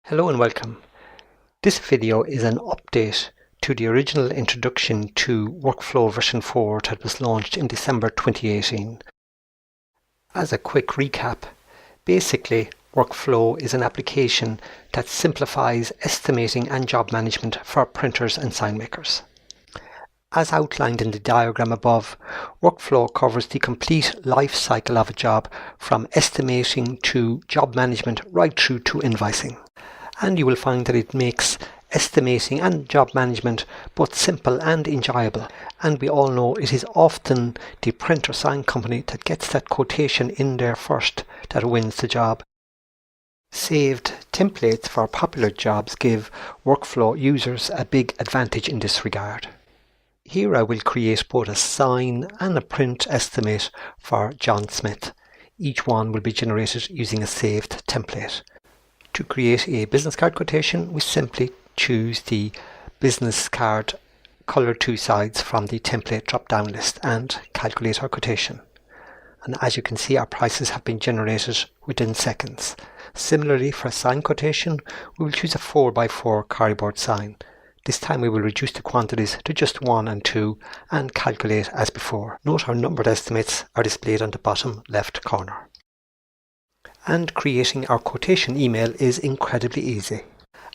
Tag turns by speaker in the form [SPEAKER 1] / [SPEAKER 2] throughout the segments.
[SPEAKER 1] Hello and welcome. This video is an update to the original introduction to Workflow version 4 that was launched in December 2018. As a quick recap, basically Workflow is an application that simplifies estimating and job management for printers and sign makers. As outlined in the diagram above, Workflow covers the complete life cycle of a job from estimating to job management right through to invoicing. And you will find that it makes estimating and job management both simple and enjoyable. And we all know it is often the print or sign company that gets that quotation in there first that wins the job. Saved templates for popular jobs give Workflow users a big advantage in this regard. Here I will create both a sign and a print estimate for John Smith. Each one will be generated using a saved template. To create a business card quotation, we simply choose the business card color two sides from the template drop-down list and calculate our quotation. And as you can see, our prices have been generated within seconds. Similarly, for a sign quotation, we will choose a 4x4 cardboard sign. This time we will reduce the quantities to just 1 and 2 and calculate as before. Note our numbered estimates are displayed on the bottom left corner. And creating our quotation email is incredibly easy.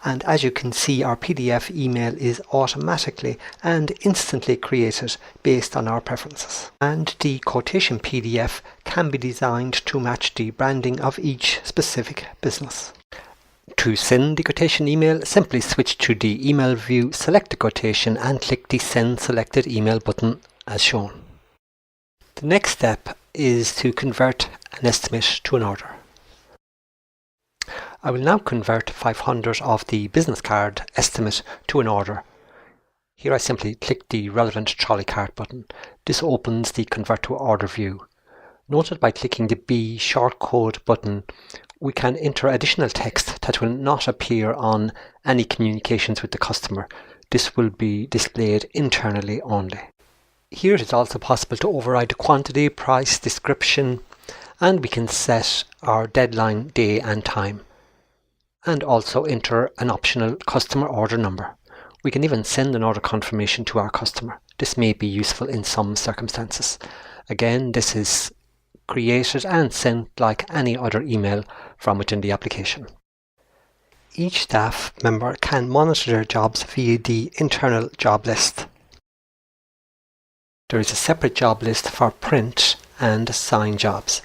[SPEAKER 1] And as you can see, our PDF email is automatically and instantly created based on our preferences. And the quotation PDF can be designed to match the branding of each specific business. To send the quotation email, simply switch to the email view, select the quotation and click the Send Selected Email button as shown. The next step is to convert an estimate to an order. I will now convert 500 of the business card estimate to an order. Here I simply click the relevant trolley cart button. This opens the Convert to Order view. Note that by clicking the B shortcode button, we can enter additional text that will not appear on any communications with the customer. This will be displayed internally only. Here it is also possible to override the quantity, price, description, and we can set our deadline, day and time. And also enter an optional customer order number. We can even send an order confirmation to our customer. This may be useful in some circumstances. Again, this is created and sent like any other email from within the application. Each staff member can monitor their jobs via the internal job list. There is a separate job list for print and sign jobs.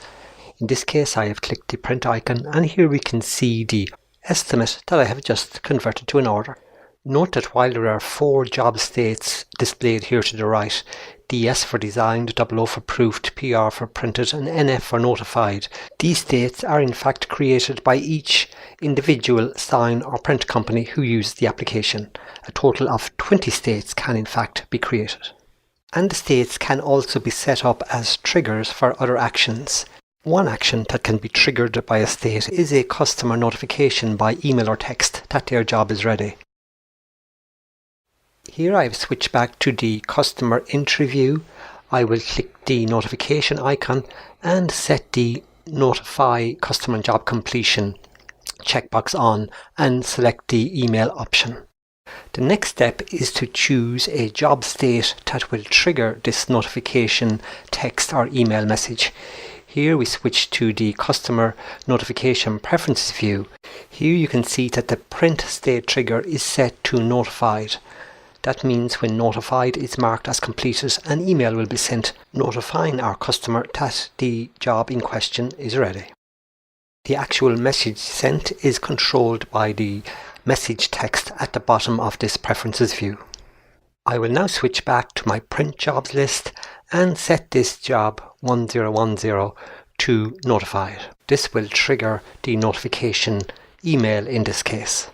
[SPEAKER 1] In this case, I have clicked the print icon and here we can see the estimate that I have just converted to an order. Note that while there are 4 job states displayed here to the right, DS for designed, OO for proofed, PR for printed and NF for notified, these states are in fact created by each individual sign or print company who uses the application. A total of 20 states can in fact be created. And the states can also be set up as triggers for other actions. One action that can be triggered by a state is a customer notification by email or text that their job is ready. Here I have switched back to the customer entry view. I will click the notification icon and set the Notify Customer and Job Completion checkbox on and select the email option. The next step is to choose a job state that will trigger this notification text or email message. Here we switch to the Customer Notification Preferences view. Here you can see that the print state trigger is set to Notified. That means when notified, it's marked as completed. An email will be sent notifying our customer that the job in question is ready. The actual message sent is controlled by the message text at the bottom of this Preferences view. I will now switch back to my print jobs list and set this job 1010 to notified. This will trigger the notification email in this case.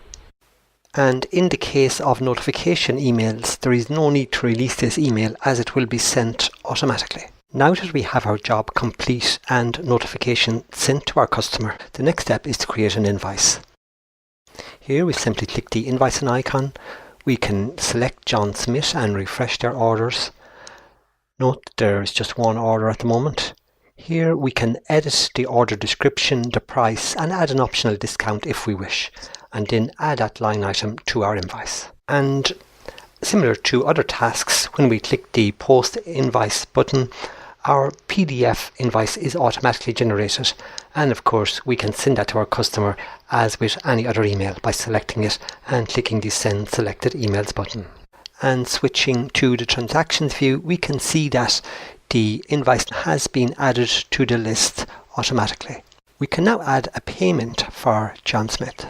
[SPEAKER 1] And in the case of notification emails, there is no need to release this email as it will be sent automatically. Now that we have our job complete and notification sent to our customer, the next step is to create an invoice. Here we simply click the invoicing icon. We can select John Smith and refresh their orders. Note there is just one order at the moment. Here we can edit the order description, the price, and add an optional discount if we wish, and then add that line item to our invoice. And similar to other tasks, when we click the Post Invoice button, our PDF invoice is automatically generated, and of course we can send that to our customer as with any other email by selecting it and clicking the Send Selected Emails button. And switching to the Transactions view, we can see that the invoice has been added to the list automatically. We can now add a payment for John Smith.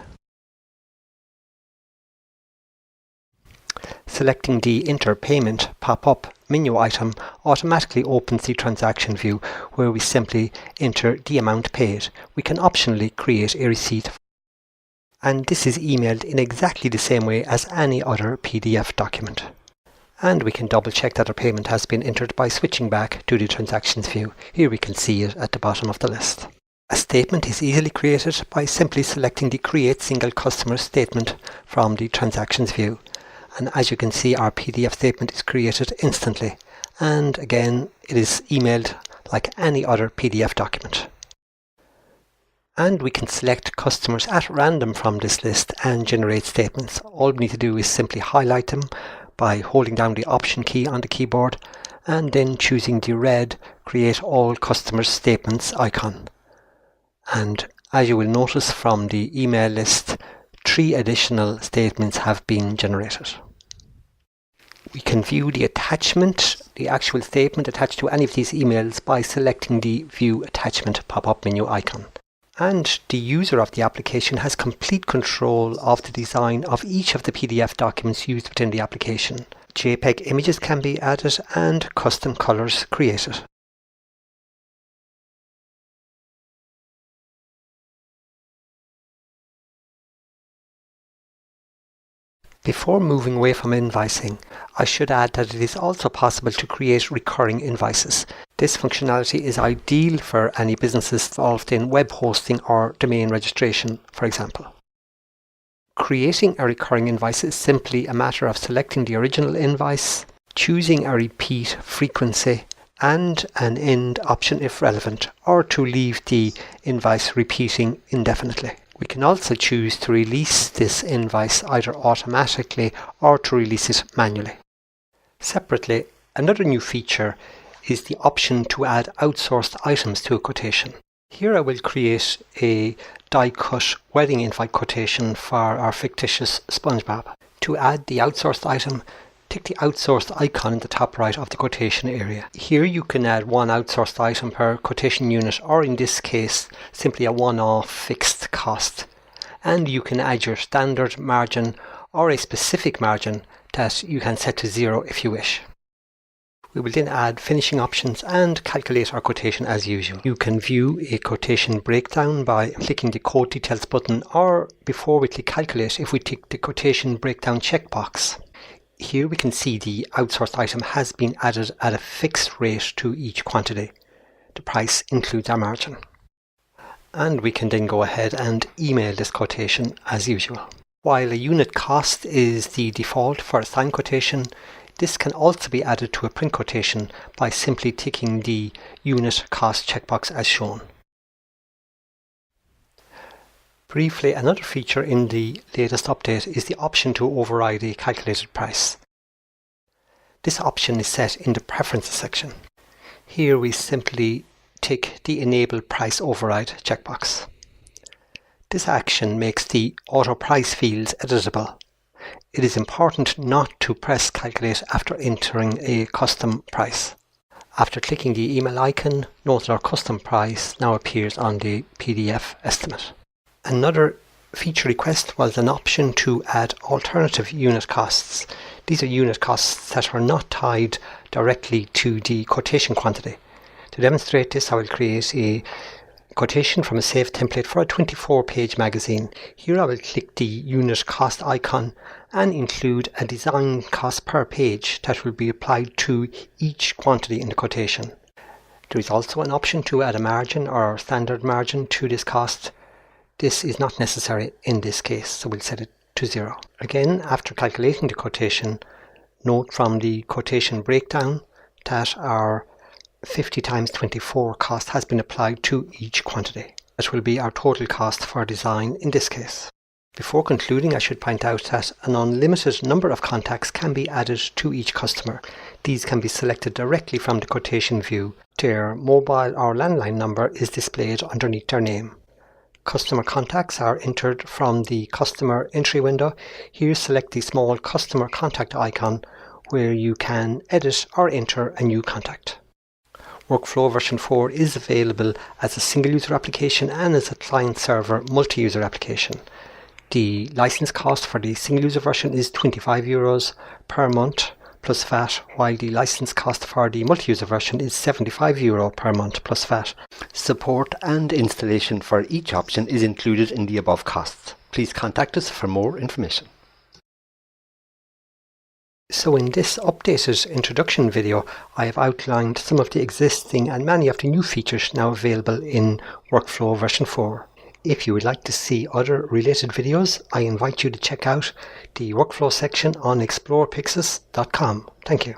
[SPEAKER 1] Selecting the Enter Payment pop-up menu item automatically opens the transaction view where we simply enter the amount paid. We can optionally create a receipt, and this is emailed in exactly the same way as any other PDF document. And we can double check that our payment has been entered by switching back to the Transactions view. Here we can see it at the bottom of the list. A statement is easily created by simply selecting the Create Single Customer Statement from the Transactions view. And as you can see, our PDF statement is created instantly. And again, it is emailed like any other PDF document. And we can select customers at random from this list and generate statements. All we need to do is simply highlight them by holding down the Option key on the keyboard and then choosing the red Create All Customers Statements icon. And as you will notice from the email list, 3 additional statements have been generated. We can view the attachment, the actual statement attached to any of these emails by selecting the View Attachment pop-up menu icon. And the user of the application has complete control of the design of each of the PDF documents used within the application. JPEG images can be added and custom colors created. Before moving away from invoicing, I should add that it is also possible to create recurring invoices. This functionality is ideal for any businesses involved in web hosting or domain registration, for example. Creating a recurring invoice is simply a matter of selecting the original invoice, choosing a repeat frequency, and an end option if relevant, or to leave the invoice repeating indefinitely. We can also choose to release this invoice either automatically or to release it manually. Separately, another new feature is the option to add outsourced items to a quotation. Here I will create a die-cut wedding invite quotation for our fictitious SpongeBob. To add the outsourced item, tick the outsourced icon in the top right of the quotation area. Here you can add one outsourced item per quotation unit, or in this case simply a one-off fixed cost. And you can add your standard margin or a specific margin that you can set to 0 if you wish. We will then add finishing options and calculate our quotation as usual. You can view a quotation breakdown by clicking the Quote Details button, or before we click Calculate, if we tick the Quotation Breakdown checkbox. Here we can see the outsourced item has been added at a fixed rate to each quantity. The price includes our margin. And we can then go ahead and email this quotation as usual. While a unit cost is the default for a signed quotation, this can also be added to a print quotation by simply ticking the unit cost checkbox as shown. Briefly, another feature in the latest update is the option to override a calculated price. This option is set in the Preferences section. Here we simply tick the Enable Price Override checkbox. This action makes the Auto Price fields editable. It is important not to press Calculate after entering a custom price. After clicking the email icon, note that our custom price now appears on the PDF estimate. Another feature request was an option to add alternative unit costs. These are unit costs that are not tied directly to the quotation quantity. To demonstrate this, I will create a quotation from a saved template for a 24-page magazine. Here I will click the unit cost icon and include a design cost per page that will be applied to each quantity in the quotation. There is also an option to add a margin or standard margin to this cost. This is not necessary in this case, so we'll set it to 0. Again, after calculating the quotation, note from the quotation breakdown that our 50 times 24 cost has been applied to each quantity. That will be our total cost for design in this case. Before concluding, I should point out that an unlimited number of contacts can be added to each customer. These can be selected directly from the quotation view. Their mobile or landline number is displayed underneath their name. Customer contacts are entered from the customer entry window. Here select the small customer contact icon where you can edit or enter a new contact. Workflow version 4 is available as a single-user application and as a client-server multi-user application. The license cost for the single-user version is €25 per month plus VAT, while the license cost for the multi-user version is €75 per month plus VAT.
[SPEAKER 2] Support and installation for each option is included in the above costs. Please contact us for more information.
[SPEAKER 1] So in this updated introduction video, I have outlined some of the existing and many of the new features now available in Workflow version 4. If you would like to see other related videos, I invite you to check out the workflow section on explorepixis.com. Thank you.